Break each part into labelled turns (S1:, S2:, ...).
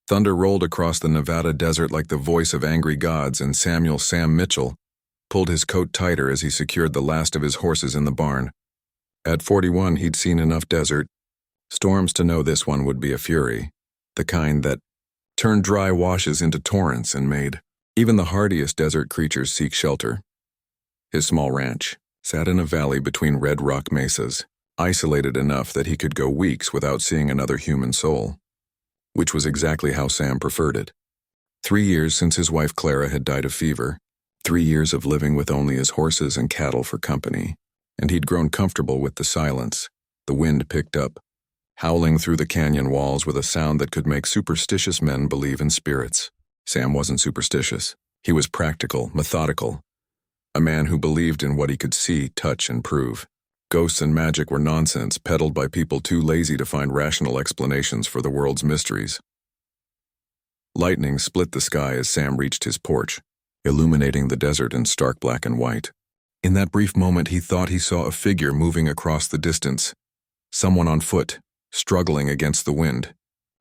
S1: Thunder rolled across the Nevada desert like the voice of angry gods, and Samuel "Sam" Mitchell pulled his coat tighter as he secured the last of his horses in the barn. At 41, he'd seen enough desert storms to know this one would be a fury, the kind that turned dry washes into torrents and made even the hardiest desert creatures seek shelter. His small ranch sat in a valley between red rock mesas, isolated enough that he could go weeks without seeing another human soul, which was exactly how Sam preferred it. 3 years since his wife Clara had died of fever, 3 years of living with only his horses and cattle for company, and he'd grown comfortable with the silence. The wind picked up, howling through the canyon walls with a sound that could make superstitious men believe in spirits. Sam wasn't superstitious. He was practical, methodical, a man who believed in what he could see, touch, and prove. Ghosts and magic were nonsense peddled by people too lazy to find rational explanations for the world's mysteries. Lightning split the sky as Sam reached his porch, illuminating the desert in stark black and white. In that brief moment, he thought he saw a figure moving across the distance, someone on foot, struggling against the wind.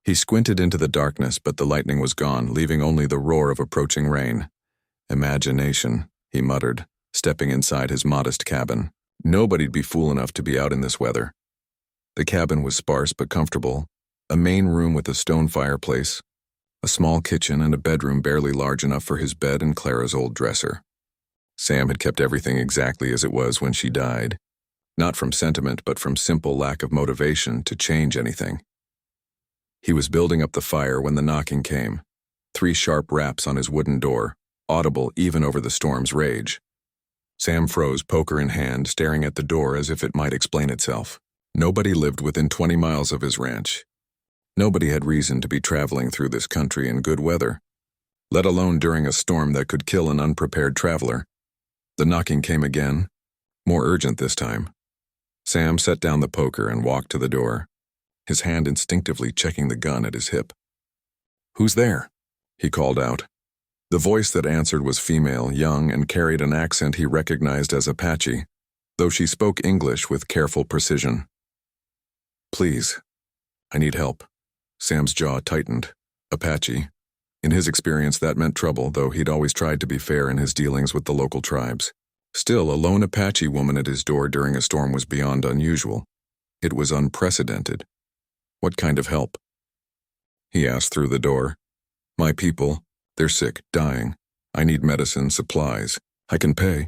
S1: He squinted into the darkness, but the lightning was gone, leaving only the roar of approaching rain. Imagination, he muttered, stepping inside his modest cabin. Nobody'd be fool enough to be out in this weather. The cabin was sparse but comfortable, a main room with a stone fireplace, a small kitchen, and a bedroom barely large enough for his bed and Clara's old dresser. Sam had kept everything exactly as it was when she died, not from sentiment but from simple lack of motivation to change anything. He was building up the fire when the knocking came, 3 sharp raps on his wooden door, audible even over the storm's rage. Sam froze, poker in hand, staring at the door as if it might explain itself. Nobody lived within 20 miles of his ranch. Nobody had reason to be traveling through this country in good weather, let alone during a storm that could kill an unprepared traveler. The knocking came again, more urgent this time. Sam set down the poker and walked to the door, his hand instinctively checking the gun at his hip. "Who's there?" he called out. The voice that answered was female, young, and carried an accent he recognized as Apache, though she spoke English with careful precision. "Please, I need help." Sam's jaw tightened. Apache. In his experience, that meant trouble, though he'd always tried to be fair in his dealings with the local tribes. Still, a lone Apache woman at his door during a storm was beyond unusual. It was unprecedented. "What kind of help?" he asked through the door. "My people, they're sick, dying. I need medicine, supplies. I can pay."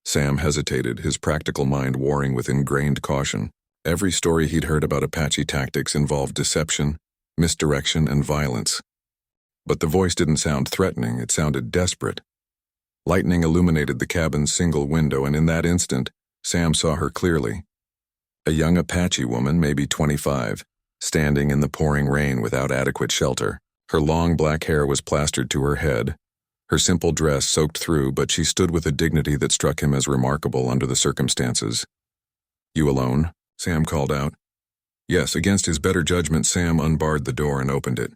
S1: Sam hesitated, his practical mind warring with ingrained caution. Every story he'd heard about Apache tactics involved deception, misdirection, and violence. But the voice didn't sound threatening, it sounded desperate. Lightning illuminated the cabin's single window, and in that instant, Sam saw her clearly. A young Apache woman, maybe 25, standing in the pouring rain without adequate shelter. Her long black hair was plastered to her head, her simple dress soaked through, but she stood with a dignity that struck him as remarkable under the circumstances. "You alone?" Sam called out. Yes, against his better judgment, Sam unbarred the door and opened it.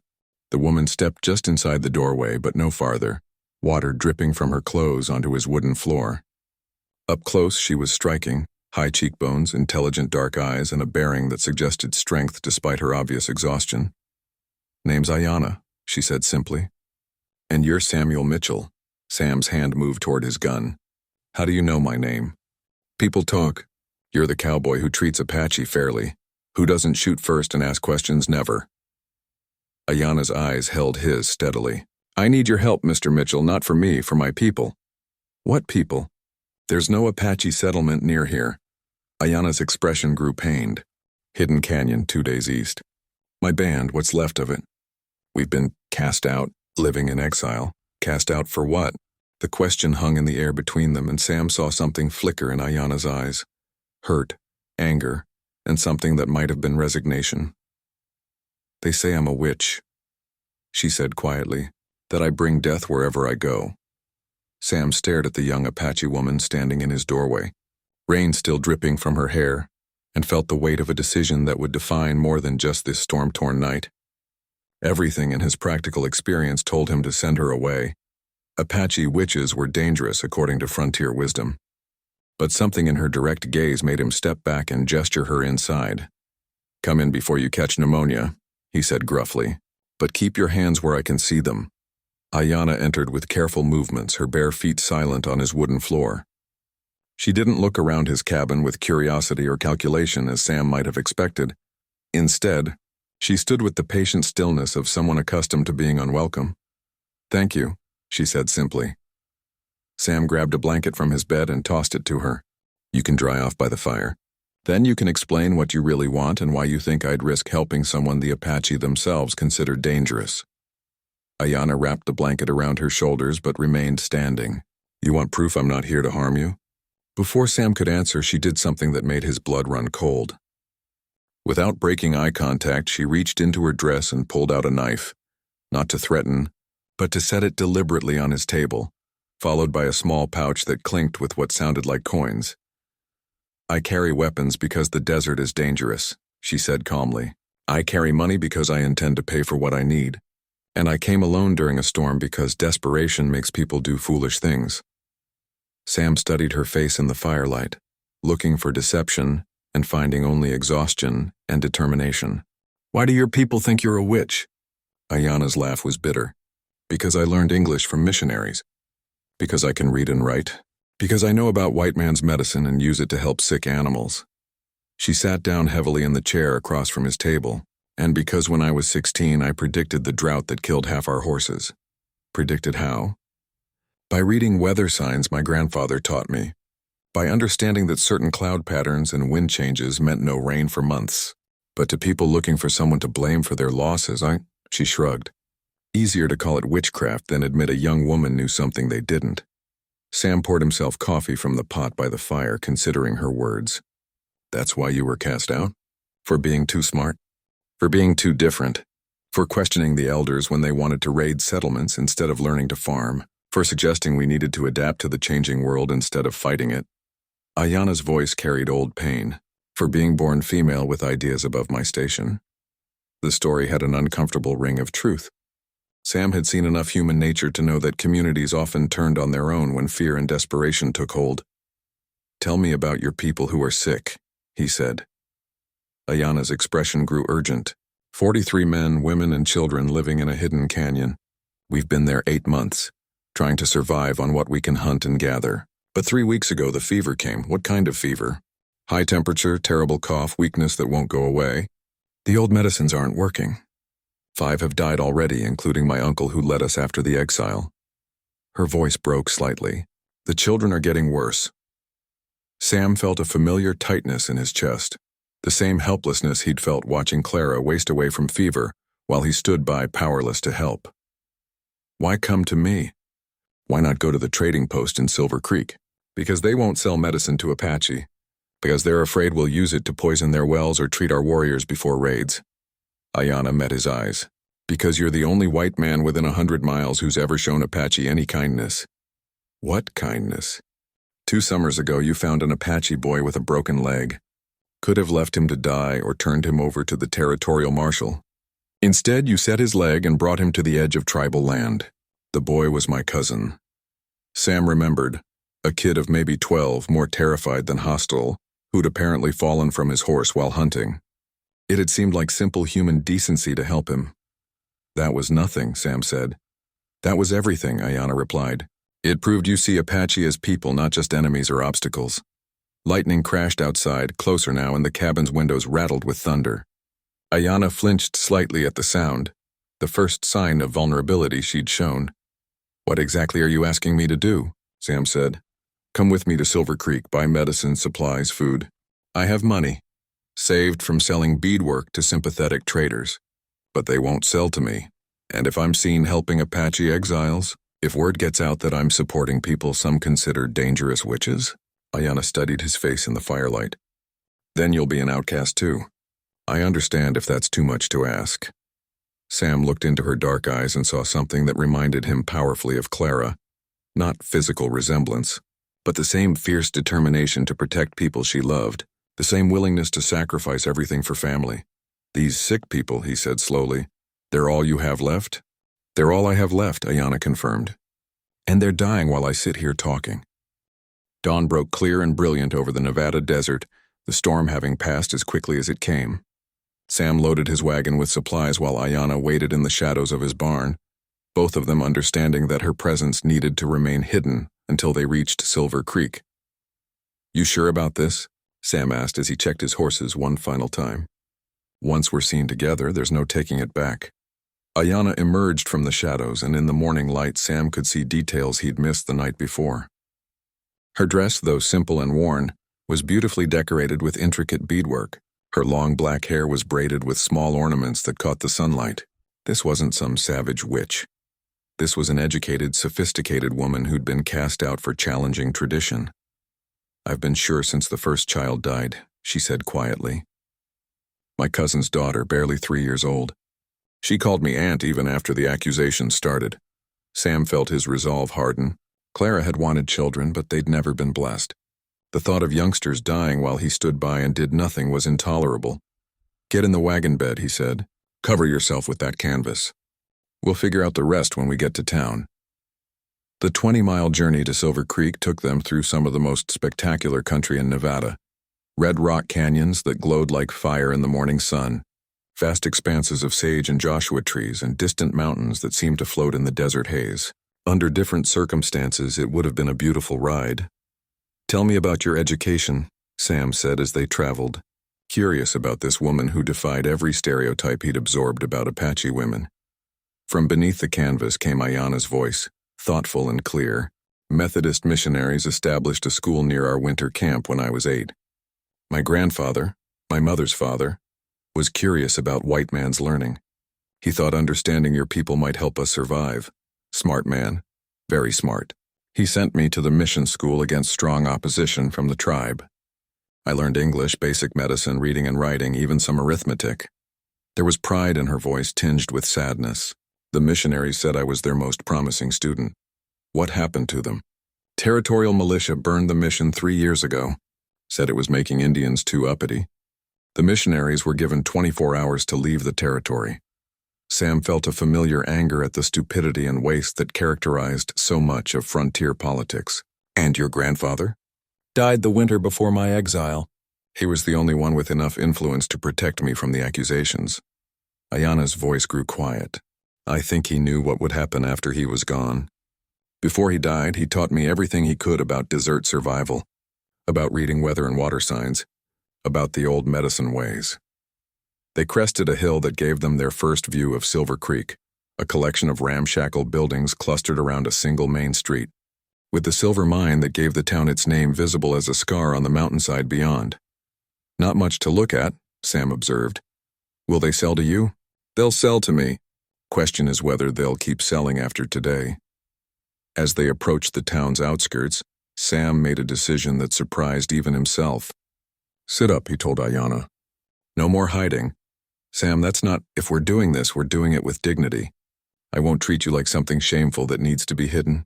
S1: The woman stepped just inside the doorway, but no farther, water dripping from her clothes onto his wooden floor. Up close, she was striking, high cheekbones, intelligent dark eyes, and a bearing that suggested strength despite her obvious exhaustion. "Name's Ayanna," she said simply. "And you're Samuel Mitchell." Sam's hand moved toward his gun. "How do you know my name?" "People talk. You're the cowboy who treats Apache fairly, who doesn't shoot first and ask questions never." Ayanna's eyes held his steadily. "I need your help, Mr. Mitchell, not for me, for my people." "What people?" "There's no Apache settlement near here." Ayanna's expression grew pained. "Hidden Canyon, 2 days east. My band, what's left of it. We've been cast out, living in exile." "Cast out for what?" The question hung in the air between them, and Sam saw something flicker in Ayanna's eyes. Hurt, anger, and something that might have been resignation. "They say I'm a witch," she said quietly, "that I bring death wherever I go." Sam stared at the young Apache woman standing in his doorway, rain still dripping from her hair, and felt the weight of a decision that would define more than just this storm-torn night. Everything in his practical experience told him to send her away. Apache witches were dangerous according to frontier wisdom. But something in her direct gaze made him step back and gesture her inside. "Come in before you catch pneumonia," he said gruffly. But keep your hands where I can see them. Ayanna entered with careful movements, her bare feet silent on his wooden floor. She didn't look around his cabin with curiosity or calculation as Sam might have expected. Instead, she stood with the patient stillness of someone accustomed to being unwelcome. "Thank you," she said simply. Sam grabbed a blanket from his bed and tossed it to her. "You can dry off by the fire. Then you can explain what you really want and why you think I'd risk helping someone the Apache themselves considered dangerous." Ayanna wrapped the blanket around her shoulders but remained standing. "You want proof I'm not here to harm you?" Before Sam could answer, she did something that made his blood run cold. Without breaking eye contact, she reached into her dress and pulled out a knife, not to threaten, but to set it deliberately on his table, followed by a small pouch that clinked with what sounded like coins. "I carry weapons because the desert is dangerous," she said calmly. "I carry money because I intend to pay for what I need. And I came alone during a storm because desperation makes people do foolish things." Sam studied her face in the firelight, looking for deception and finding only exhaustion and determination. "Why do your people think you're a witch?" Ayanna's laugh was bitter. "Because I learned English from missionaries. Because I can read and write. Because I know about white man's medicine and use it to help sick animals." She sat down heavily in the chair across from his table. "And because when I was 16 I predicted the drought that killed half our horses." "Predicted how?" "By reading weather signs my grandfather taught me. By understanding that certain cloud patterns and wind changes meant no rain for months. But to people looking for someone to blame for their losses, She shrugged. Easier to call it witchcraft than admit a young woman knew something they didn't. Sam poured himself coffee from the pot by the fire, considering her words. "That's why you were cast out? For being too smart? For being too different? For questioning the elders when they wanted to raid settlements instead of learning to farm? For suggesting we needed to adapt to the changing world instead of fighting it?" Ayanna's voice carried old pain. "For being born female with ideas above my station." The story had an uncomfortable ring of truth. Sam had seen enough human nature to know that communities often turned on their own when fear and desperation took hold. "Tell me about your people who are sick," he said. Ayanna's expression grew urgent. 43 men, women, and children living in a hidden canyon. We've been there 8 months, trying to survive on what we can hunt and gather. But 3 weeks ago the fever came. What kind of fever? High temperature, terrible cough, weakness that won't go away. The old medicines aren't working. 5 have died already, including my uncle who led us after the exile. Her voice broke slightly. The children are getting worse. Sam felt a familiar tightness in his chest, the same helplessness he'd felt watching Clara waste away from fever while he stood by powerless to help. Why come to me? Why not go to the trading post in Silver Creek? Because they won't sell medicine to Apache. Because they're afraid we'll use it to poison their wells or treat our warriors before raids. Ayanna met his eyes. Because you're the only white man within 100 miles who's ever shown Apache any kindness. What kindness? 2 summers ago you found an Apache boy with a broken leg. Could have left him to die or turned him over to the territorial marshal. Instead, you set his leg and brought him to the edge of tribal land. The boy was my cousin. Sam remembered, a kid of maybe 12, more terrified than hostile, who'd apparently fallen from his horse while hunting. It had seemed like simple human decency to help him. That was nothing, Sam said. That was everything, Ayanna replied. It proved you see Apache as people, not just enemies or obstacles. Lightning crashed outside, closer now, and the cabin's windows rattled with thunder. Ayanna flinched slightly at the sound, the first sign of vulnerability she'd shown. What exactly are you asking me to do? Sam said. Come with me to Silver Creek, buy medicine, supplies, food. I have money, saved from selling beadwork to sympathetic traders. But they won't sell to me. And if I'm seen helping Apache exiles, if word gets out that I'm supporting people some consider dangerous witches, Ayanna studied his face in the firelight. Then you'll be an outcast too. I understand if that's too much to ask. Sam looked into her dark eyes and saw something that reminded him powerfully of Clara. Not physical resemblance, but the same fierce determination to protect people she loved, the same willingness to sacrifice everything for family. These sick people, he said slowly, they're all you have left? They're all I have left, Ayanna confirmed. And they're dying while I sit here talking. Dawn broke clear and brilliant over the Nevada desert, the storm having passed as quickly as it came. Sam loaded his wagon with supplies while Ayanna waited in the shadows of his barn, both of them understanding that her presence needed to remain hidden until they reached Silver Creek. "You sure about this?" Sam asked as he checked his horses one final time. "Once we're seen together, there's no taking it back." Ayanna emerged from the shadows, and in the morning light Sam could see details he'd missed the night before. Her dress, though simple and worn, was beautifully decorated with intricate beadwork. Her long black hair was braided with small ornaments that caught the sunlight. This wasn't some savage witch. This was an educated, sophisticated woman who'd been cast out for challenging tradition. "I've been sure since the first child died," she said quietly. "My cousin's daughter, barely 3 years old. She called me aunt even after the accusations started." Sam felt his resolve harden. Clara had wanted children, but they'd never been blessed. The thought of youngsters dying while he stood by and did nothing was intolerable. "Get in the wagon bed," he said. "Cover yourself with that canvas. We'll figure out the rest when we get to town." The 20-mile journey to Silver Creek took them through some of the most spectacular country in Nevada. Red rock canyons that glowed like fire in the morning sun, vast expanses of sage and Joshua trees, and distant mountains that seemed to float in the desert haze. Under different circumstances, it would have been a beautiful ride. "Tell me about your education," Sam said as they traveled, curious about this woman who defied every stereotype he'd absorbed about Apache women. From beneath the canvas came Ayanna's voice, thoughtful and clear. "Methodist missionaries established a school near our winter camp when I was 8. My grandfather, my mother's father, was curious about white man's learning. He thought understanding your people might help us survive. Smart man, very smart. He sent me to the mission school against strong opposition from the tribe. I learned English, basic medicine, reading and writing, even some arithmetic." There was pride in her voice tinged with sadness. "The missionaries said I was their most promising student. What happened to them?" "Territorial militia burned the mission 3 years ago. Said it was making Indians too uppity. The missionaries were given 24 hours to leave the territory." Sam felt a familiar anger at the stupidity and waste that characterized so much of frontier politics. "And your grandfather?" "Died the winter before my exile. He was the only one with enough influence to protect me from the accusations." Ayanna's voice grew quiet. "I think he knew what would happen after he was gone. Before he died, he taught me everything he could about desert survival, about reading weather and water signs, about the old medicine ways." They crested a hill that gave them their first view of Silver Creek, a collection of ramshackle buildings clustered around a single main street, with the silver mine that gave the town its name visible as a scar on the mountainside beyond. "Not much to look at," Sam observed. "Will they sell to you?" "They'll sell to me. Question is whether they'll keep selling after today." As they approached the town's outskirts, Sam made a decision that surprised even himself. "Sit up," he told Ayanna. "No more hiding. Sam, that's not, if we're doing this, we're doing it with dignity. I won't treat you like something shameful that needs to be hidden."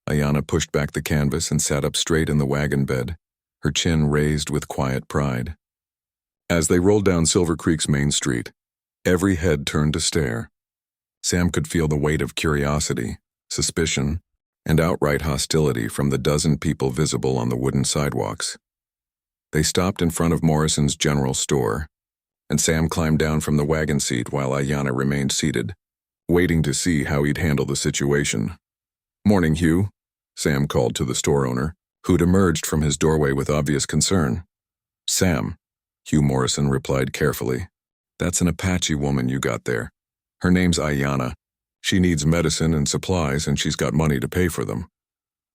S1: Ayanna pushed back the canvas and sat up straight in the wagon bed, her chin raised with quiet pride. As they rolled down Silver Creek's main street, every head turned to stare. Sam could feel the weight of curiosity, suspicion, and outright hostility from the dozen people visible on the wooden sidewalks. They stopped in front of Morrison's general store, and Sam climbed down from the wagon seat while Ayanna remained seated, waiting to see how he'd handle the situation. "Morning, Hugh," Sam called to the store owner, who'd emerged from his doorway with obvious concern. "Sam," Hugh Morrison replied carefully. "That's an Apache woman you got there. Her name's Ayanna. She needs medicine and supplies, and she's got money to pay for them."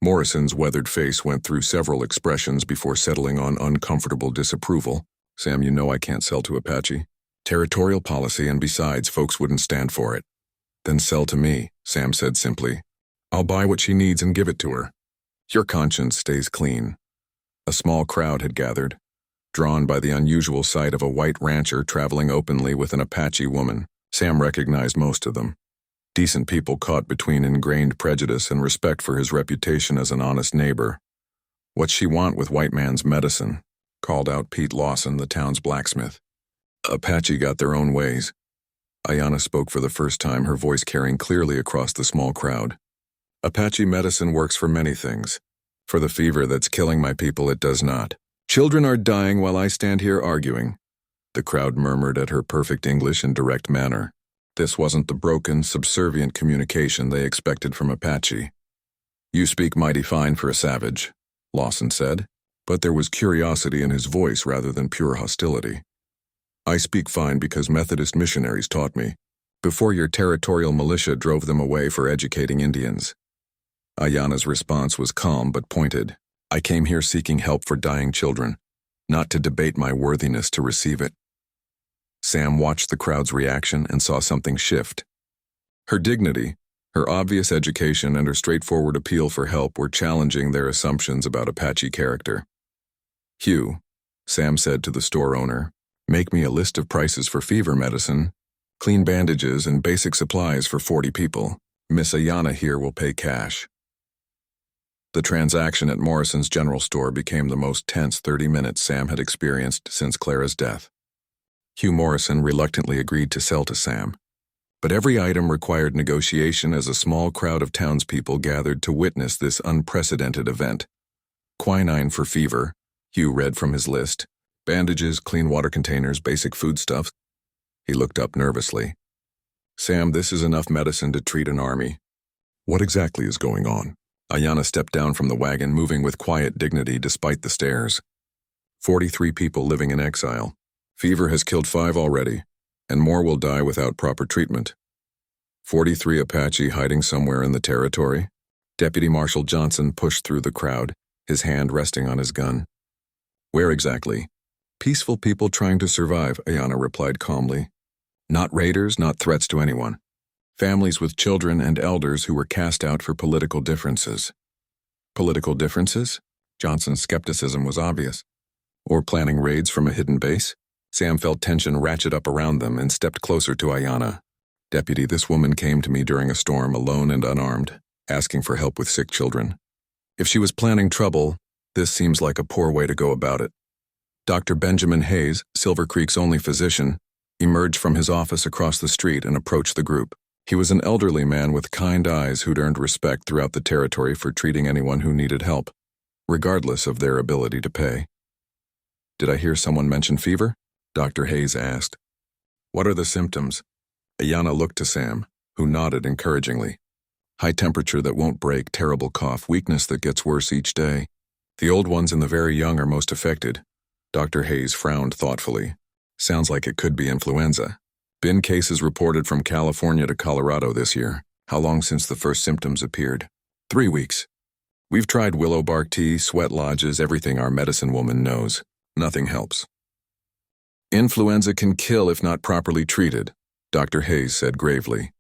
S1: Morrison's weathered face went through several expressions before settling on uncomfortable disapproval. "Sam, you know I can't sell to Apache. Territorial policy, and besides, folks wouldn't stand for it." "Then sell to me," Sam said simply. "I'll buy what she needs and give it to her. Your conscience stays clean." A small crowd had gathered, drawn by the unusual sight of a white rancher traveling openly with an Apache woman. Sam recognized most of them. Decent people caught between ingrained prejudice and respect for his reputation as an honest neighbor. "What's she want with white man's medicine?" called out Pete Lawson, the town's blacksmith. "Apache got their own ways." Ayanna spoke for the first time, her voice carrying clearly across the small crowd. "Apache medicine works for many things. For the fever that's killing my people, it does not. Children are dying while I stand here arguing. The crowd murmured at her perfect English and direct manner. This wasn't the broken, subservient communication they expected from Apache. "You speak mighty fine for a savage," Lawson said, but there was curiosity in his voice rather than pure hostility. "I speak fine because Methodist missionaries taught me, before your territorial militia drove them away for educating Indians." Ayana's response was calm but pointed. "I came here seeking help for dying children, not to debate my worthiness to receive it." Sam watched the crowd's reaction and saw something shift. Her dignity, her obvious education, and her straightforward appeal for help were challenging their assumptions about Apache character. "Hugh," Sam said to the store owner, "make me a list of prices for fever medicine, clean bandages, and basic supplies for 40 people. Miss Ayana here will pay cash." The transaction at Morrison's general store became the most tense 30 minutes Sam had experienced since Clara's death. Hugh Morrison reluctantly agreed to sell to Sam, but every item required negotiation as a small crowd of townspeople gathered to witness this unprecedented event. Quinine for fever, Hugh read from his list. Bandages, clean water containers, basic foodstuffs. He looked up nervously. "Sam, this is enough medicine to treat an army." "What exactly is going on?" Ayana stepped down from the wagon, moving with quiet dignity despite the stares. 43 people living in exile. Fever has killed 5 already, and more will die without proper treatment. 43 Apache hiding somewhere in the territory. Deputy Marshal Johnson pushed through the crowd, his hand resting on his gun. "Where exactly?" "Peaceful people trying to survive," Ayana replied calmly. "Not raiders, not threats to anyone. Families with children and elders who were cast out for political differences." "Political differences?" Johnson's skepticism was obvious. "Or planning raids from a hidden base?" Sam felt tension ratchet up around them and stepped closer to Ayana. "Deputy, this woman came to me during a storm, alone and unarmed, asking for help with sick children. If she was planning trouble, this seems like a poor way to go about it." Dr. Benjamin Hayes, Silver Creek's only physician, emerged from his office across the street and approached the group. He was an elderly man with kind eyes who'd earned respect throughout the territory for treating anyone who needed help, regardless of their ability to pay. "Did I hear someone mention fever?" Dr. Hayes asked. "What are the symptoms?" Ayana looked to Sam, who nodded encouragingly. "High temperature that won't break, terrible cough, weakness that gets worse each day. The old ones and the very young are most affected." Dr. Hayes frowned thoughtfully. "Sounds like it could be influenza. Been cases reported from California to Colorado this year. How long since the first symptoms appeared?" 3 weeks. "We've tried willow bark tea, sweat lodges, everything our medicine woman knows. Nothing helps." "Influenza can kill if not properly treated," Dr. Hayes said gravely,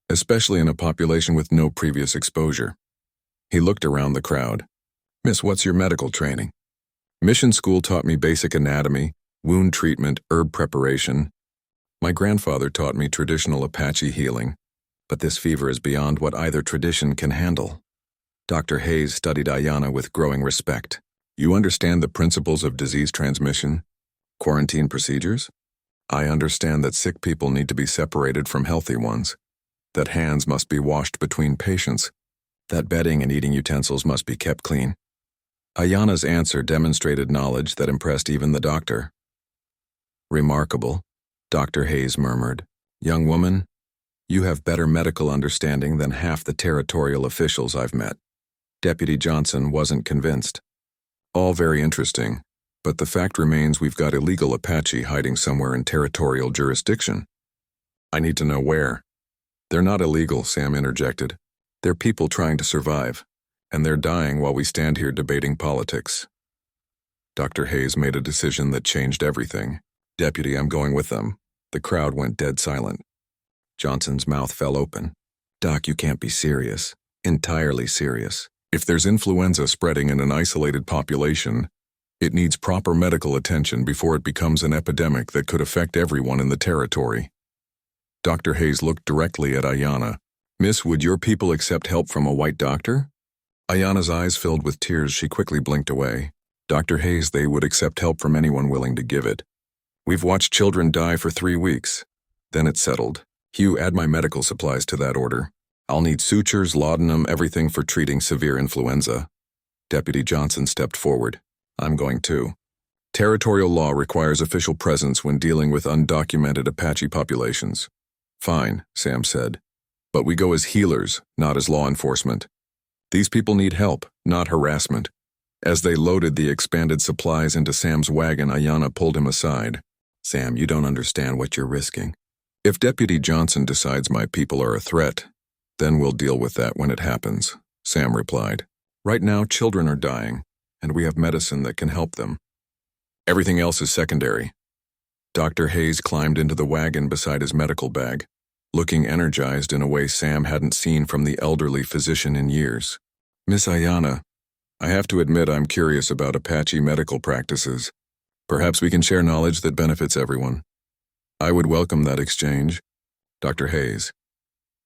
S1: "especially in a population with no previous exposure." He looked around the crowd. "Miss, what's your medical training?" "Mission school taught me basic anatomy, wound treatment, herb preparation. My grandfather taught me traditional Apache healing, but this fever is beyond what either tradition can handle." Dr. Hayes studied Ayana with growing respect. "You understand the principles of disease transmission? Quarantine procedures? I understand that sick people need to be separated from healthy ones, that hands must be washed between patients, that bedding and eating utensils must be kept clean." Ayana's answer demonstrated knowledge that impressed even the doctor. "Remarkable," Dr. Hayes murmured. "Young woman, you have better medical understanding than half the territorial officials I've met." Deputy Johnson wasn't convinced. "All very interesting, but the fact remains we've got illegal Apache hiding somewhere in territorial jurisdiction." "I need to know where." "They're not illegal," Sam interjected. "They're people trying to survive, and they're dying while we stand here debating politics." Dr. Hayes made a decision that changed everything. "Deputy, I'm going with them." The crowd went dead silent. Johnson's mouth fell open. "Doc, you can't be serious. Entirely serious. If there's influenza spreading in an isolated population, it needs proper medical attention before it becomes an epidemic that could affect everyone in the territory." Dr. Hayes looked directly at Ayana. "Miss, would your people accept help from a white doctor?" Ayana's eyes filled with tears. She quickly blinked away. "Dr. Hayes, they would accept help from anyone willing to give it. We've watched children die for 3 weeks. Then it settled. Hugh, add my medical supplies to that order. I'll need sutures, laudanum, everything for treating severe influenza." Deputy Johnson stepped forward. "I'm going too." Territorial law requires official presence when dealing with undocumented Apache populations. Fine, Sam said. But we go as healers, not as law enforcement. These people need help, not harassment. As they loaded the expanded supplies into Sam's wagon, Ayanna pulled him aside. Sam, you don't understand what you're risking. If Deputy Johnson decides my people are a threat, then we'll deal with that when it happens, Sam replied. Right now, children are dying, and we have medicine that can help them. Everything else is secondary. Dr. Hayes climbed into the wagon beside his medical bag, looking energized in a way Sam hadn't seen from the elderly physician in years. Miss Ayanna, I have to admit I'm curious about Apache medical practices. Perhaps we can share knowledge that benefits everyone. I would welcome that exchange, Dr. Hayes.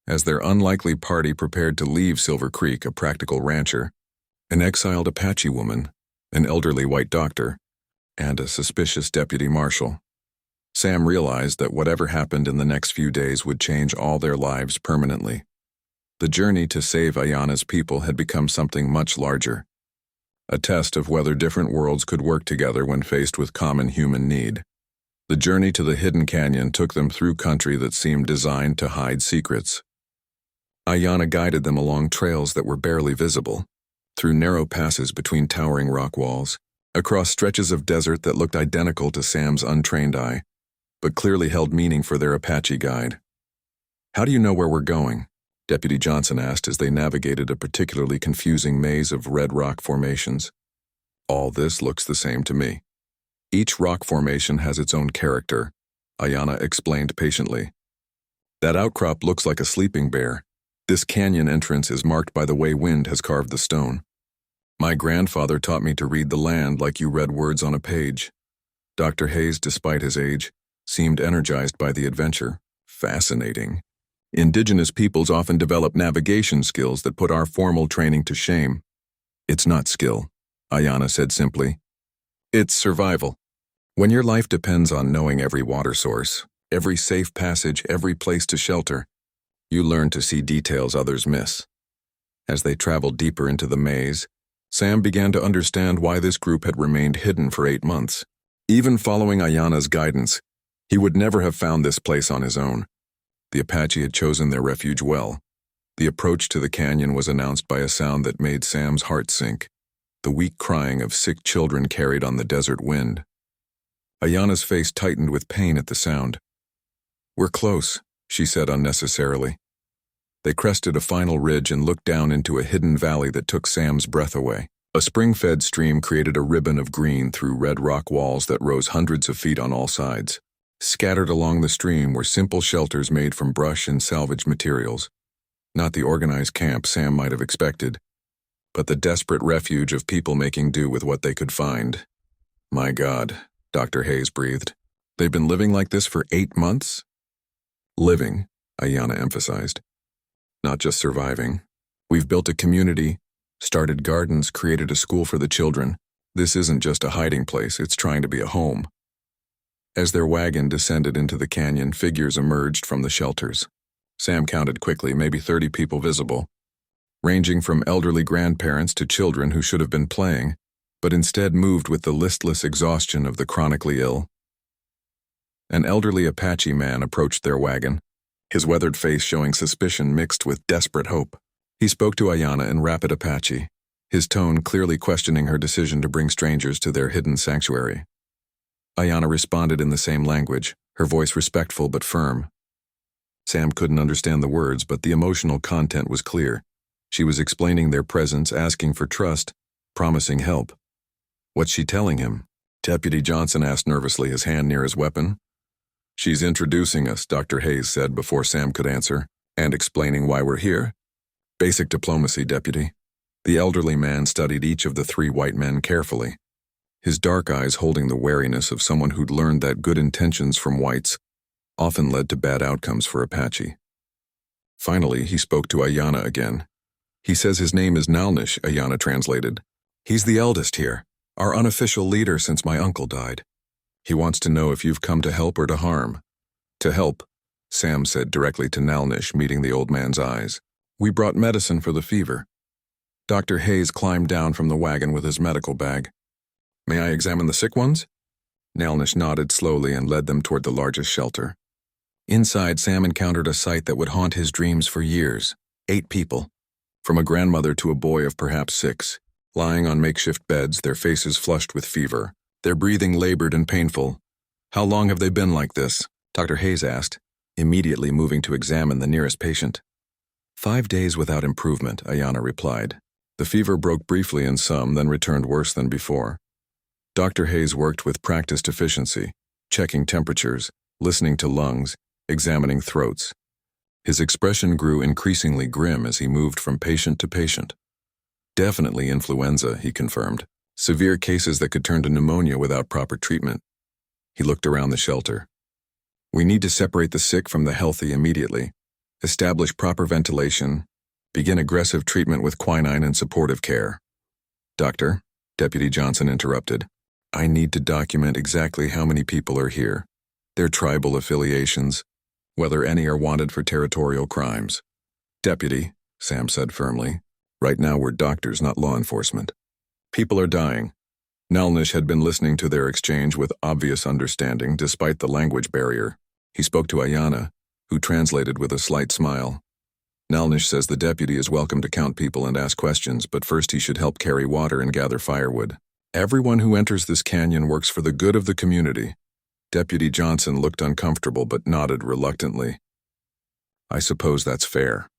S1: As their unlikely party prepared to leave Silver Creek, a practical rancher, an exiled Apache woman, an elderly white doctor, and a suspicious deputy marshal, Sam realized that whatever happened in the next few days would change all their lives permanently. The journey to save Ayanna's people had become something much larger, a test of whether different worlds could work together when faced with common human need. The journey to the hidden canyon took them through country that seemed designed to hide secrets. Ayanna guided them along trails that were barely visible, through narrow passes between towering rock walls, across stretches of desert that looked identical to Sam's untrained eye, but clearly held meaning for their Apache guide. How do you know where we're going? Deputy Johnson asked as they navigated a particularly confusing maze of red rock formations. All this looks the same to me. Each rock formation has its own character, Ayanna explained patiently. That outcrop looks like a sleeping bear. This canyon entrance is marked by the way wind has carved the stone. My grandfather taught me to read the land like you read words on a page. Dr. Hayes, despite his age, seemed energized by the adventure. Fascinating. Indigenous peoples often develop navigation skills that put our formal training to shame. It's not skill, Ayanna said simply. It's survival. When your life depends on knowing every water source, every safe passage, every place to shelter, you learn to see details others miss. As they traveled deeper into the maze, Sam began to understand why this group had remained hidden for 8 months. Even following Ayanna's guidance, he would never have found this place on his own. The Apache had chosen their refuge well. The approach to the canyon was announced by a sound that made Sam's heart sink, the weak crying of sick children carried on the desert wind. Ayanna's face tightened with pain at the sound. We're close, she said unnecessarily. They crested a final ridge and looked down into a hidden valley that took Sam's breath away. A spring-fed stream created a ribbon of green through red rock walls that rose hundreds of feet on all sides. Scattered along the stream were simple shelters made from brush and salvaged materials. Not the organized camp Sam might have expected, but the desperate refuge of people making do with what they could find. My God, Dr. Hayes breathed. They've been living like this for 8 months? Living, Ayanna emphasized. Not just surviving. We've built a community, started gardens, created a school for the children. This isn't just a hiding place, it's trying to be a home. As their wagon descended into the canyon, figures emerged from the shelters. Sam counted quickly, maybe 30 people visible, ranging from elderly grandparents to children who should have been playing, but instead moved with the listless exhaustion of the chronically ill. An elderly Apache man approached their wagon, his weathered face showing suspicion mixed with desperate hope. He spoke to Ayanna in rapid Apache, his tone clearly questioning her decision to bring strangers to their hidden sanctuary. Ayanna responded in the same language, her voice respectful but firm. Sam couldn't understand the words, but the emotional content was clear. She was explaining their presence, asking for trust, promising help. What's she telling him? Deputy Johnson asked nervously, his hand near his weapon. She's introducing us, Dr. Hayes said before Sam could answer, and explaining why we're here. Basic diplomacy, Deputy. The elderly man studied each of the 3 white men carefully, his dark eyes holding the wariness of someone who'd learned that good intentions from whites often led to bad outcomes for Apache. Finally, he spoke to Ayanna again. He says his name is Nalnish, Ayanna translated. He's the eldest here, our unofficial leader since my uncle died. He wants to know if you've come to help or to harm. To help, Sam said directly to Nalnish, meeting the old man's eyes. We brought medicine for the fever. Dr. Hayes climbed down from the wagon with his medical bag. May I examine the sick ones? Nalnish nodded slowly and led them toward the largest shelter. Inside, Sam encountered a sight that would haunt his dreams for years. 8 people, from a grandmother to a boy of perhaps 6, lying on makeshift beds, their faces flushed with fever, their breathing labored and painful. "How long have they been like this?" Dr. Hayes asked, immediately moving to examine the nearest patient. 5 days without improvement, Ayana replied. The fever broke briefly in some, then returned worse than before. Dr. Hayes worked with practiced efficiency, checking temperatures, listening to lungs, examining throats. His expression grew increasingly grim as he moved from patient to patient. "Definitely influenza," he confirmed. "Severe cases that could turn to pneumonia without proper treatment." He looked around the shelter. "We need to separate the sick from the healthy immediately, establish proper ventilation, begin aggressive treatment with quinine and supportive care." "Doctor," Deputy Johnson interrupted, "I need to document exactly how many people are here, their tribal affiliations, whether any are wanted for territorial crimes." "Deputy," Sam said firmly, "right now we're doctors, not law enforcement. People are dying." Nalnish had been listening to their exchange with obvious understanding despite the language barrier. He spoke to Ayana, who translated with a slight smile. "Nalnish says the deputy is welcome to count people and ask questions, but first he should help carry water and gather firewood. Everyone who enters this canyon works for the good of the community." Deputy Johnson looked uncomfortable but nodded reluctantly. "I suppose that's fair."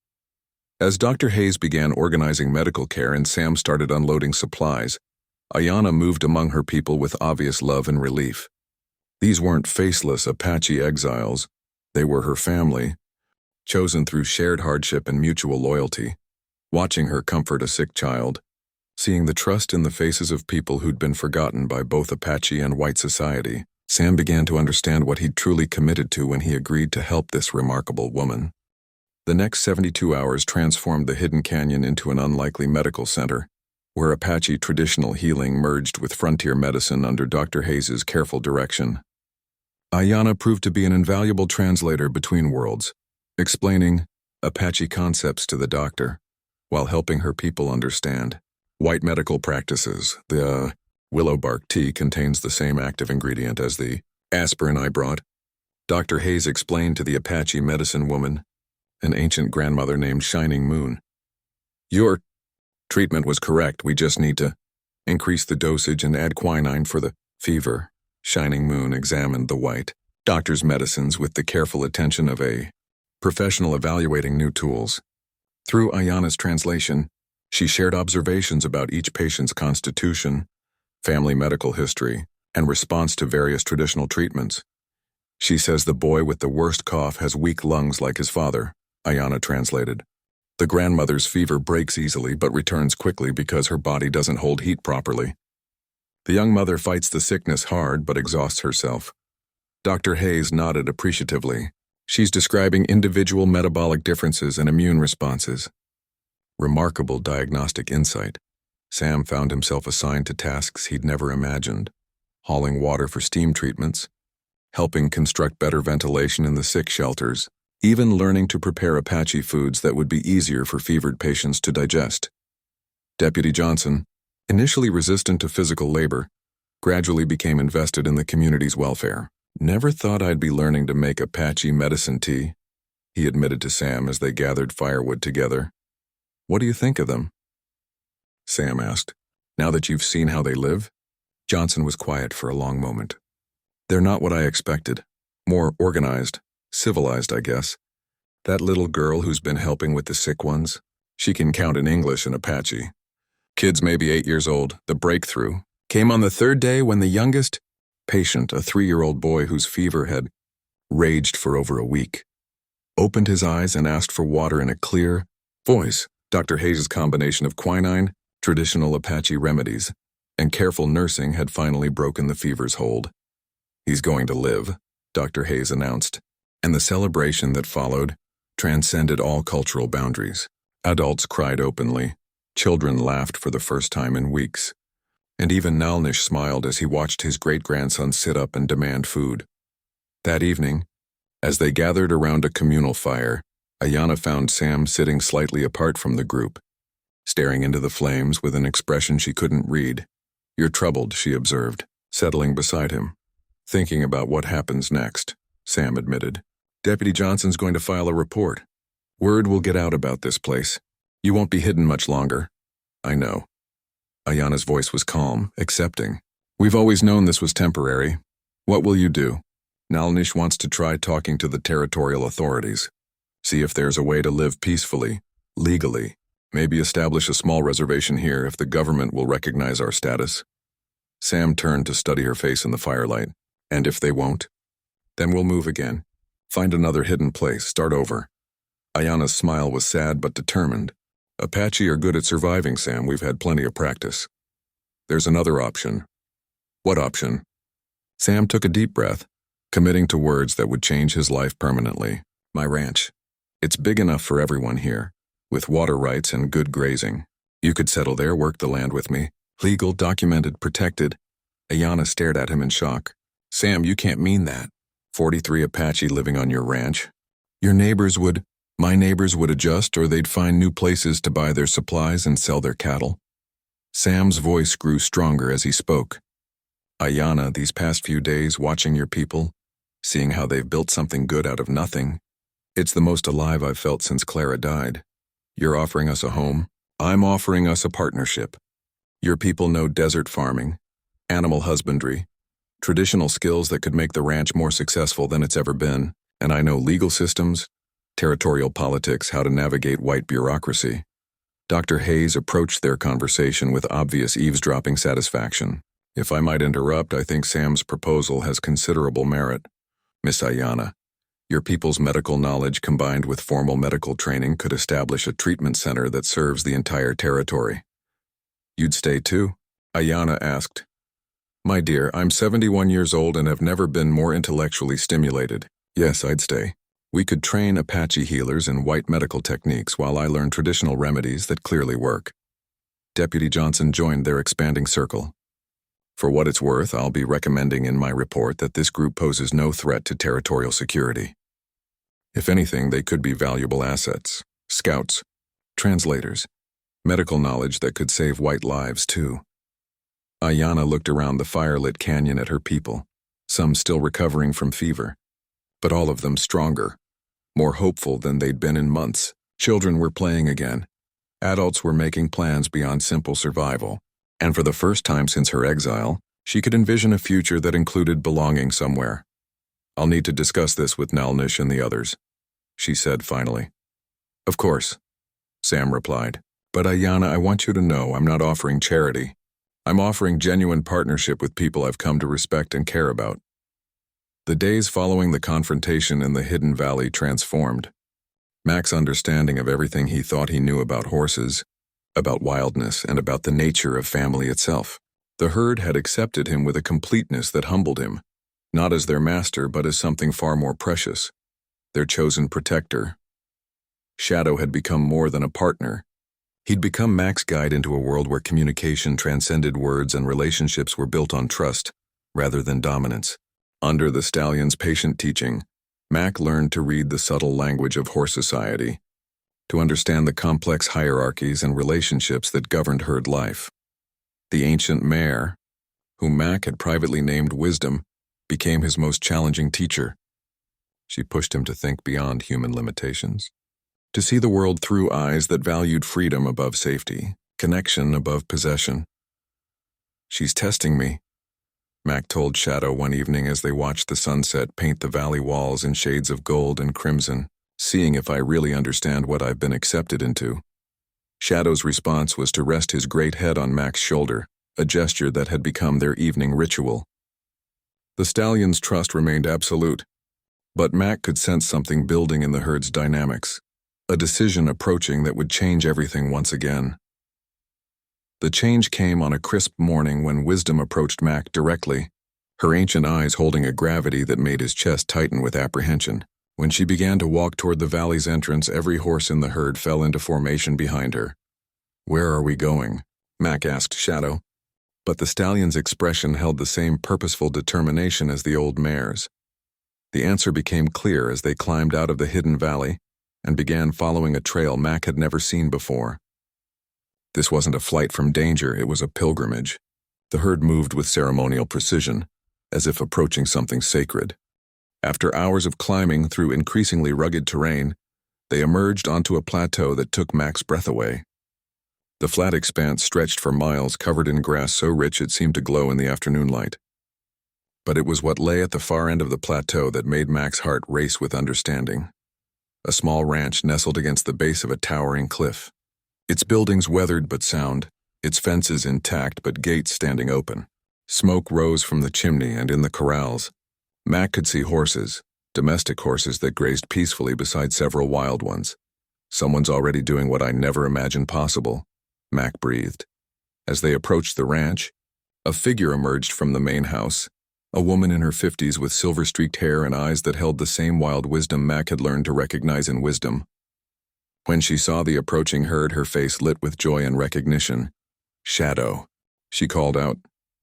S1: As Dr. Hayes began organizing medical care and Sam started unloading supplies, Ayana moved among her people with obvious love and relief. These weren't faceless Apache exiles. They were her family, chosen through shared hardship and mutual loyalty. Watching her comfort a sick child, seeing the trust in the faces of people who'd been forgotten by both Apache and white society, Sam began to understand what he'd truly committed to when he agreed to help this remarkable woman. The next 72 hours transformed the hidden canyon into an unlikely medical center, where Apache traditional healing merged with frontier medicine under Dr. Hayes's careful direction. Ayana proved to be an invaluable translator between worlds, explaining Apache concepts to the doctor, while helping her people understand white medical practices. The willow bark tea contains the same active ingredient as the aspirin I brought. Dr. Hayes explained to the Apache medicine woman, an ancient grandmother named Shining Moon. "Your treatment was correct. We just need to increase the dosage and add quinine for the fever." Shining Moon examined the white doctor's medicines with the careful attention of a professional evaluating new tools. Through Ayana's translation, she shared observations about each patient's constitution, family medical history, and response to various traditional treatments. "She says the boy with the worst cough has weak lungs like his father," Ayana translated. "The grandmother's fever breaks easily but returns quickly because her body doesn't hold heat properly. The young mother fights the sickness hard but exhausts herself." Dr. Hayes nodded appreciatively. "She's describing individual metabolic differences and immune responses." Remarkable diagnostic insight. Sam found himself assigned to tasks he'd never imagined, hauling water for steam treatments, helping construct better ventilation in the sick shelters, even learning to prepare Apache foods that would be easier for fevered patients to digest. Deputy Johnson, initially resistant to physical labor, gradually became invested in the community's welfare. "Never thought I'd be learning to make Apache medicine tea," he admitted to Sam as they gathered firewood together. "What do you think of them?" Sam asked. "Now that you've seen how they live?" Johnson was quiet for a long moment. "They're not what I expected. More organized, civilized, I guess. That little girl who's been helping with the sick ones, she can count in English and Apache. Kid's maybe 8 years old. The breakthrough came on the 3rd day when the youngest patient, a 3-year-old boy whose fever had raged for over a week, opened his eyes and asked for water in a clear voice. Dr. Hayes' combination of quinine, traditional Apache remedies, and careful nursing had finally broken the fever's hold. "He's going to live," Dr. Hayes announced, and the celebration that followed transcended all cultural boundaries. Adults cried openly, children laughed for the first time in weeks, and even Nalnish smiled as he watched his great-grandson sit up and demand food. That evening, as they gathered around a communal fire, Ayana found Sam sitting slightly apart from the group, staring into the flames with an expression she couldn't read. "You're troubled," she observed, settling beside him. Thinking about what happens next, Sam admitted. Deputy Johnson's going to file a report. Word will get out about this place. You won't be hidden much longer. I know. Ayana's voice was calm, accepting. We've always known this was temporary. What will you do? Nalnish wants to try talking to the territorial authorities. See if there's a way to live peacefully, legally. Maybe establish a small reservation here if the government will recognize our status. Sam turned to study her face in the firelight. And if they won't? Then we'll move again. Find another hidden place, start over. Ayana's smile was sad but determined. Apache are good at surviving, Sam. We've had plenty of practice. There's another option. What option? Sam took a deep breath, committing to words that would change his life permanently. My ranch. It's big enough for everyone here, with water rights and good grazing. You could settle there, work the land with me. Legal, documented, protected. Ayana stared at him in shock. Sam, you can't mean that. 43 Apache living on your ranch. My neighbors would adjust, or they'd find new places to buy their supplies and sell their cattle. Sam's voice grew stronger as he spoke. Ayana, these past few days watching your people, seeing how they've built something good out of nothing, it's the most alive I've felt since Clara died. You're offering us a home. I'm offering us a partnership. Your people know desert farming, animal husbandry, traditional skills that could make the ranch more successful than it's ever been, and I know legal systems, territorial politics, how to navigate white bureaucracy. Dr. Hayes approached their conversation with obvious eavesdropping satisfaction. If I might interrupt, I think Sam's proposal has considerable merit. Miss Ayana, your people's medical knowledge combined with formal medical training could establish a treatment center that serves the entire territory. You'd stay too? Ayana asked. My dear, I'm 71 years old and have never been more intellectually stimulated. Yes, I'd stay. We could train Apache healers in white medical techniques while I learn traditional remedies that clearly work. Deputy Johnson joined their expanding circle. For what it's worth, I'll be recommending in my report that this group poses no threat to territorial security. If anything, they could be valuable assets, scouts, translators, medical knowledge that could save white lives too. Ayana looked around the firelit canyon at her people, some still recovering from fever, but all of them stronger, more hopeful than they'd been in months. Children were playing again. Adults were making plans beyond simple survival. And for the first time since her exile, she could envision a future that included belonging somewhere. I'll need to discuss this with Nalnish and the others, she said finally. Of course, Sam replied. But Ayana, I want you to know I'm not offering charity. I'm offering genuine partnership with people I've come to respect and care about. The days following the confrontation in the Hidden Valley transformed. Mac's understanding of everything he thought he knew about horses, about wildness, and about the nature of family itself. The herd had accepted him with a completeness that humbled him, not as their master but as something far more precious, their chosen protector. Shadow had become more than a partner. He'd become Mac's guide into a world where communication transcended words and relationships were built on trust, rather than dominance. Under the stallion's patient teaching, Mac learned to read the subtle language of horse society, to understand the complex hierarchies and relationships that governed herd life. The ancient mare, whom Mac had privately named Wisdom, became his most challenging teacher. She pushed him to think beyond human limitations, to see the world through eyes that valued freedom above safety, connection above possession. She's testing me, Mac told Shadow one evening as they watched the sunset paint the valley walls in shades of gold and crimson, seeing if I really understand what I've been accepted into. Shadow's response was to rest his great head on Mac's shoulder, a gesture that had become their evening ritual. The stallion's trust remained absolute, but Mac could sense something building in the herd's dynamics, a decision approaching that would change everything once again. The change came on a crisp morning when Wisdom approached Mac directly, her ancient eyes holding a gravity that made his chest tighten with apprehension. When she began to walk toward the valley's entrance, every horse in the herd fell into formation behind her. Where are we going? Mac asked Shadow. But the stallion's expression held the same purposeful determination as the old mare's. The answer became clear as they climbed out of the hidden valley and began following a trail Mac had never seen before. This wasn't a flight from danger, it was a pilgrimage. The herd moved with ceremonial precision, as if approaching something sacred. After hours of climbing through increasingly rugged terrain, they emerged onto a plateau that took Mac's breath away. The flat expanse stretched for miles, covered in grass so rich it seemed to glow in the afternoon light. But it was what lay at the far end of the plateau that made Mac's heart race with understanding. A small ranch nestled against the base of a towering cliff. Its buildings weathered but sound, its fences intact but gates standing open. Smoke rose from the chimney, and in the corrals, Mac could see horses, domestic horses that grazed peacefully beside several wild ones. Someone's already doing what I never imagined possible, Mac breathed. As they approached the ranch, a figure emerged from the main house, a woman in her 50s with silver-streaked hair and eyes that held the same wild wisdom Mac had learned to recognize in wisdom. When she saw the approaching herd, her face lit with joy and recognition. "Shadow," she called out,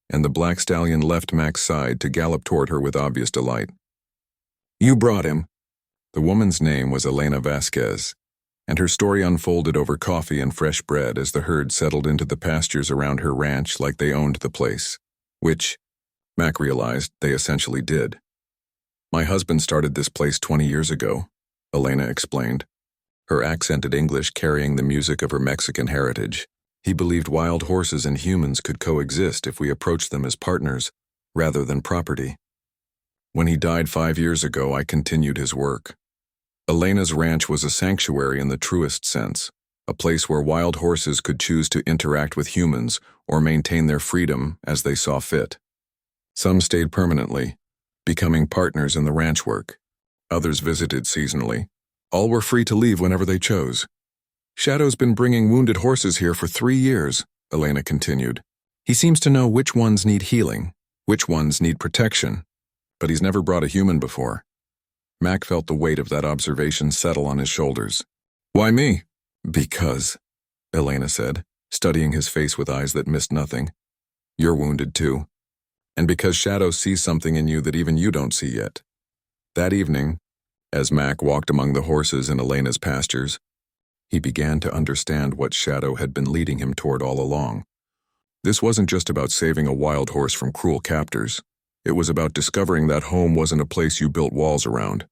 S1: and the black stallion left Mac's side to gallop toward her with obvious delight. "You brought him." The woman's name was Elena Vasquez, and her story unfolded over coffee and fresh bread as the herd settled into the pastures around her ranch like they owned the place, which, Mac realized, they essentially did. "My husband started this place 20 years ago," Elena explained, her accented English carrying the music of her Mexican heritage. "He believed wild horses and humans could coexist if we approached them as partners, rather than property. When he died 5 years ago, I continued his work." Elena's ranch was a sanctuary in the truest sense, a place where wild horses could choose to interact with humans or maintain their freedom as they saw fit. Some stayed permanently, becoming partners in the ranch work. Others visited seasonally. All were free to leave whenever they chose. "Shadow's been bringing wounded horses here for 3 years, Elena continued. "He seems to know which ones need healing, which ones need protection, but he's never brought a human before." Mac felt the weight of that observation settle on his shoulders. "Why me?" "Because," Elena said, studying his face with eyes that missed nothing, "you're wounded too. And because Shadow sees something in you that even you don't see yet." That evening, as Mac walked among the horses in Elena's pastures, he began to understand what Shadow had been leading him toward all along. This wasn't just about saving a wild horse from cruel captors. It was about discovering that home wasn't a place you built walls around,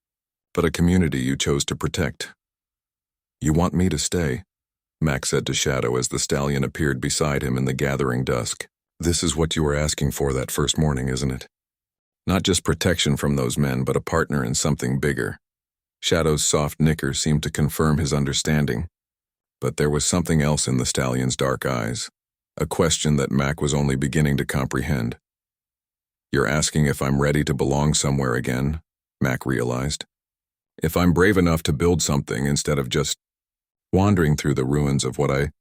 S1: but a community you chose to protect. "You want me to stay," Mac said to Shadow as the stallion appeared beside him in the gathering dusk. "This is what you were asking for that first morning, isn't it? Not just protection from those men, but a partner in something bigger." Shadow's soft nicker seemed to confirm his understanding, but there was something else in the stallion's dark eyes, a question that Mac was only beginning to comprehend. "You're asking if I'm ready to belong somewhere again," Mac realized. "If I'm brave enough to build something instead of just wandering through the ruins of what I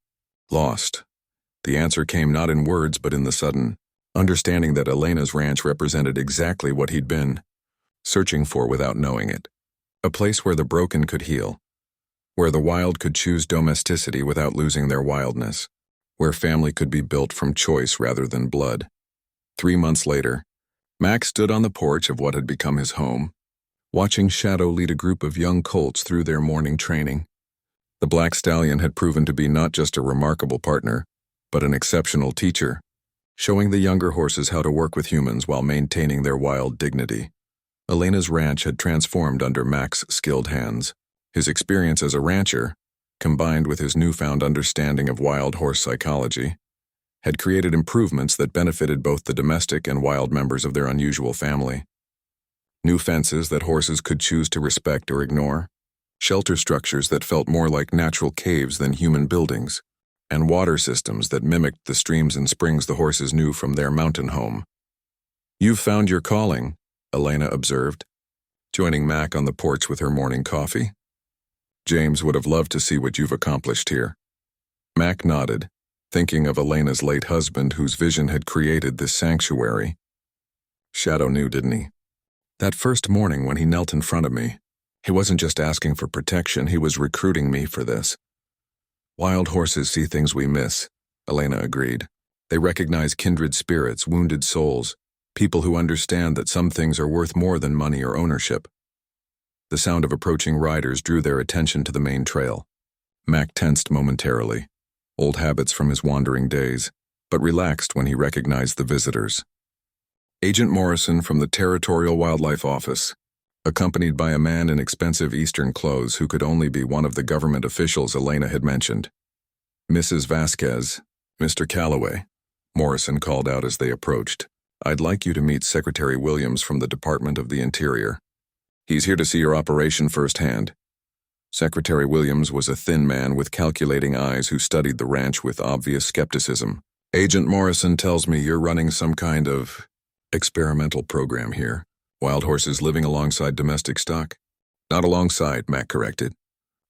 S1: lost." The answer came not in words but in the sudden understanding that Elena's ranch represented exactly what he'd been searching for without knowing it. A place where the broken could heal, where the wild could choose domesticity without losing their wildness, where family could be built from choice rather than blood. 3 months later, Mac stood on the porch of what had become his home, watching Shadow lead a group of young colts through their morning training. The black stallion had proven to be not just a remarkable partner, but an exceptional teacher, showing the younger horses how to work with humans while maintaining their wild dignity. Elena's ranch had transformed under Mac's skilled hands. His experience as a rancher, combined with his newfound understanding of wild horse psychology, had created improvements that benefited both the domestic and wild members of their unusual family. New fences that horses could choose to respect or ignore, shelter structures that felt more like natural caves than human buildings, and water systems that mimicked the streams and springs the horses knew from their mountain home. "You've found your calling," Elena observed, joining Mac on the porch with her morning coffee. "James would have loved to see what you've accomplished here." Mac nodded, thinking of Elena's late husband whose vision had created this sanctuary. Shadow knew, didn't he? That first morning when he knelt in front of me, he wasn't just asking for protection, he was recruiting me for this. "Wild horses see things we miss," Elena agreed. "They recognize kindred spirits, wounded souls, people who understand that some things are worth more than money or ownership." The sound of approaching riders drew their attention to the main trail. Mac tensed momentarily, old habits from his wandering days, but relaxed when he recognized the visitors. Agent Morrison from the Territorial Wildlife Office, accompanied by a man in expensive Eastern clothes who could only be one of the government officials Elena had mentioned. Mrs. Vasquez, Mr. Calloway, Morrison called out as they approached. I'd like you to meet Secretary Williams from the Department of the Interior. He's here to see your operation firsthand. Secretary Williams was a thin man with calculating eyes who studied the ranch with obvious skepticism. Agent Morrison tells me you're running some kind of experimental program here. Wild horses living alongside domestic stock. Not alongside, Mac corrected.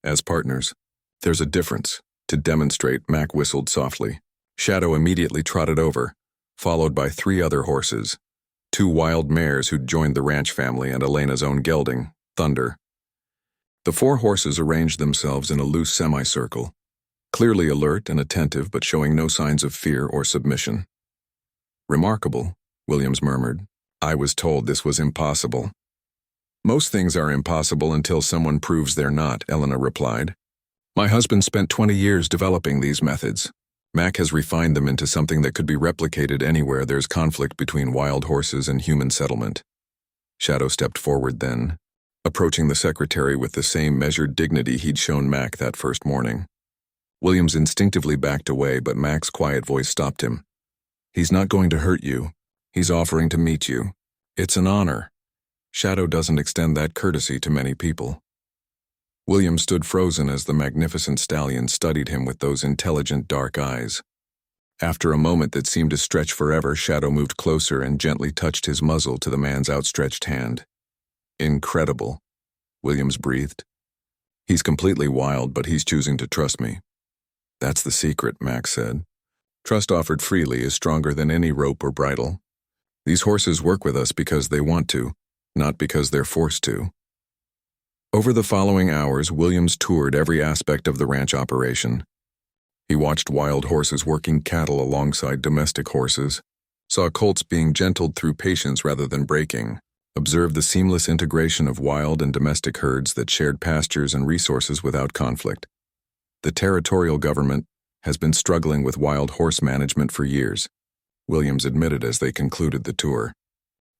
S1: As partners. There's a difference. To demonstrate, Mac whistled softly. Shadow immediately trotted over, followed by 3 other horses. 2 wild mares who'd joined the ranch family and Elena's own gelding, Thunder. The 4 horses arranged themselves in a loose semicircle, clearly alert and attentive but showing no signs of fear or submission. Remarkable, Williams murmured. I was told this was impossible. Most things are impossible until someone proves they're not, Elena replied. My husband spent 20 years developing these methods. Mac has refined them into something that could be replicated anywhere there's conflict between wild horses and human settlement. Shadow stepped forward then, approaching the secretary with the same measured dignity he'd shown Mac that first morning. Williams instinctively backed away, but Mac's quiet voice stopped him. He's not going to hurt you. He's offering to meet you. It's an honor. Shadow doesn't extend that courtesy to many people. Williams stood frozen as the magnificent stallion studied him with those intelligent dark eyes. After a moment that seemed to stretch forever, Shadow moved closer and gently touched his muzzle to the man's outstretched hand. Incredible, Williams breathed. He's completely wild, but he's choosing to trust me. That's the secret, Max said. Trust offered freely is stronger than any rope or bridle. These horses work with us because they want to, not because they're forced to. Over the following hours, Williams toured every aspect of the ranch operation. He watched wild horses working cattle alongside domestic horses, saw colts being gentled through patience rather than breaking, observed the seamless integration of wild and domestic herds that shared pastures and resources without conflict. The territorial government has been struggling with wild horse management for years, Williams admitted as they concluded the tour.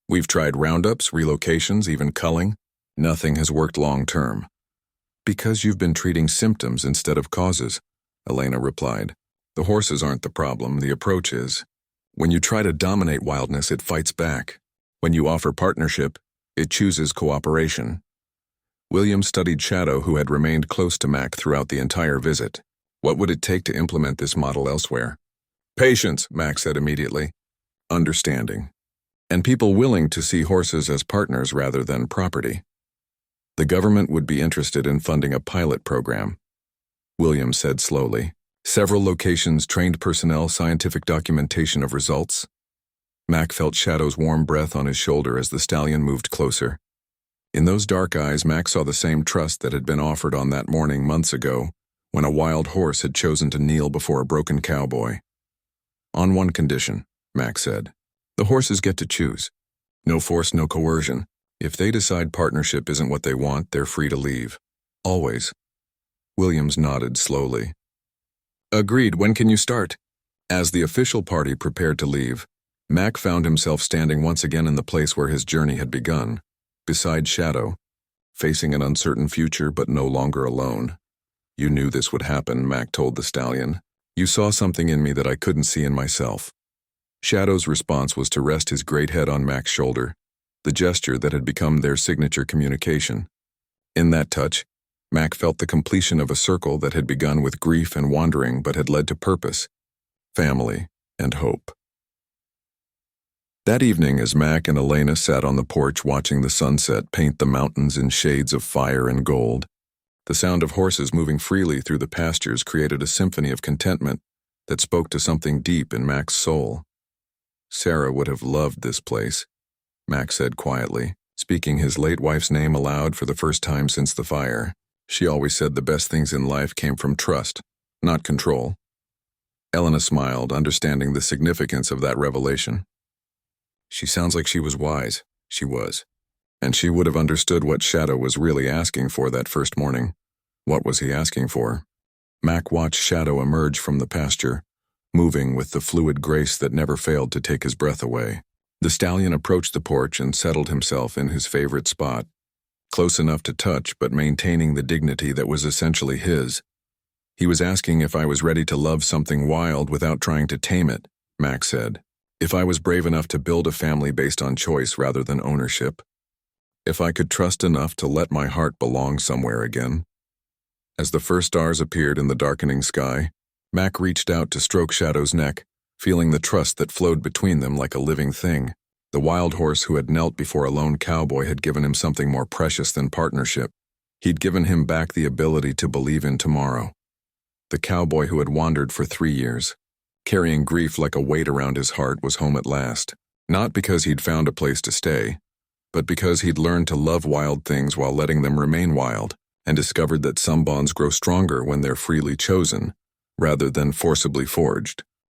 S1: We've tried roundups, relocations, even culling. Nothing has worked long-term. Because you've been treating symptoms instead of causes, Elena replied. The horses aren't the problem, the approach is. When you try to dominate wildness, it fights back. When you offer partnership, it chooses cooperation. Williams studied Shadow, who had remained close to Mac throughout the entire visit. What would it take to implement this model elsewhere? Patience, Mac said immediately. Understanding. And people willing to see horses as partners rather than property. The government would be interested in funding a pilot program, Williams said slowly. Several locations, trained personnel, scientific documentation of results. Mac felt Shadow's warm breath on his shoulder as the stallion moved closer. In those dark eyes, Mac saw the same trust that had been offered on that morning months ago, when a wild horse had chosen to kneel before a broken cowboy. On one condition, Mac said. The horses get to choose. No force, no coercion. If they decide partnership isn't what they want, they're free to leave. Always. Williams nodded slowly. Agreed. When can you start? As the official party prepared to leave, Mac found himself standing once again in the place where his journey had begun, beside Shadow, facing an uncertain future but no longer alone. You knew this would happen, Mac told the stallion. You saw something in me that I couldn't see in myself. Shadow's response was to rest his great head on Mac's shoulder, the gesture that had become their signature communication. In that touch, Mac felt the completion of a circle that had begun with grief and wandering but had led to purpose, family, and hope. That evening, as Mac and Elena sat on the porch watching the sunset paint the mountains in shades of fire and gold, the sound of horses moving freely through the pastures created a symphony of contentment that spoke to something deep in Mac's soul. Sarah would have loved this place, Mac said quietly, speaking his late wife's name aloud for the first time since the fire. She always said the best things in life came from trust, not control. Elena smiled, understanding the significance of that revelation. She sounds like she was wise. She was. And she would have understood what Shadow was really asking for that first morning. What was he asking for? Mac watched Shadow emerge from the pasture, moving with the fluid grace that never failed to take his breath away. The stallion approached the porch and settled himself in his favorite spot, close enough to touch but maintaining the dignity that was essentially his. He was asking if I was ready to love something wild without trying to tame it, Max said. If I was brave enough to build a family based on choice rather than ownership. If I could trust enough to let my heart belong somewhere again. As the first stars appeared in the darkening sky, Mac reached out to stroke Shadow's neck, feeling the trust that flowed between them like a living thing. The wild horse who had knelt before a lone cowboy had given him something more precious than partnership. He'd given him back the ability to believe in tomorrow. The cowboy who had wandered for 3 years, carrying grief like a weight around his heart, was home at last. Not because he'd found a place to stay, but because he'd learned to love wild things while letting them remain wild, and discovered that some bonds grow stronger when they're freely chosen, rather than forcibly forged.